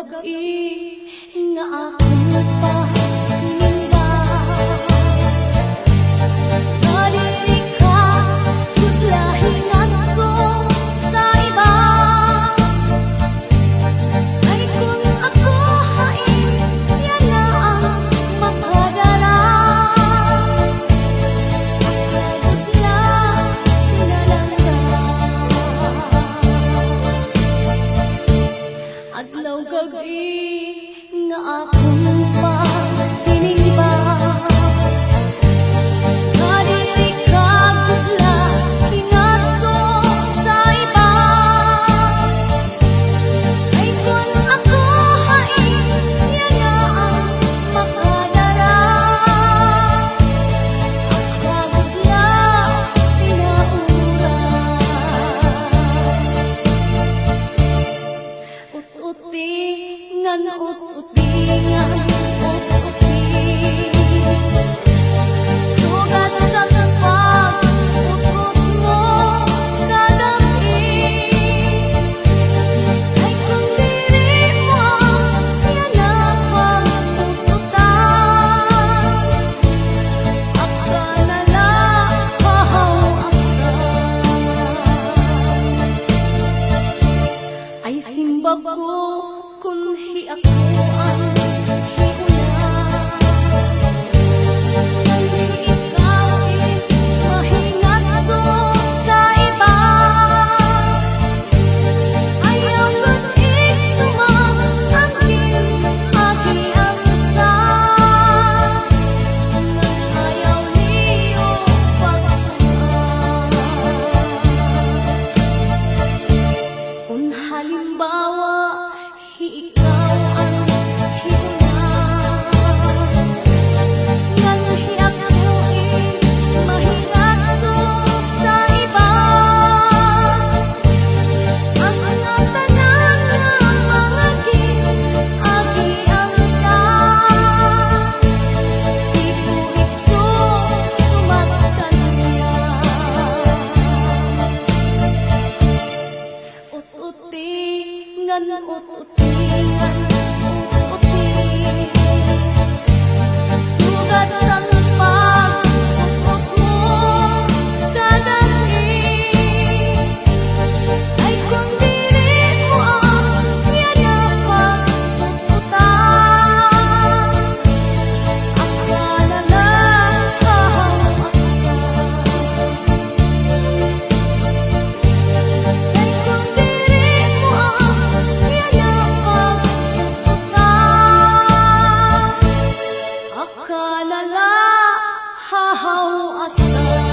gabi nga akong nagpasiningga. Nariri ka, tutlahingan ko sa iba. Ay kung ako hain, yan na ang makadara. Akagutla, pinalangga. Adlaw gabi nga akong pasiningba. Nariri ka, gutla, hingat ko sa iba. Ay kung ako hain, yan na ang makadara. Akagutla, pinaura. Ut-utingan, ut-utingan, ut-uti. Sugat sa tapag, ut-ut mo kadamhi. Ay kung diri mo, yan na pag-ututan. Akala na hahawasan. Ay simbag ko kunhi ako ang hiulan. Kunhi ikaw mahingat ko sa iba. Ayaw ba't iksumang angkin agiang ta. Nang ayaw niyo pagsuman. Kung halimbawa ikaw ang hiulan, nang hiakuin mahingat ko sa iba. Ang mga tanan nga mga agi-ang ka. Di ko ikso sumatkan niya. Ut-utingan, ut-utingan, ut-uti. Sugat sa tapag, ut-ut mo kadamhi. Ay kung diri mo ang yan na pag-ututan. Akala na hahawasan. Ay kung diri mo ang yan na pag-ututan. Akala na hahawasan.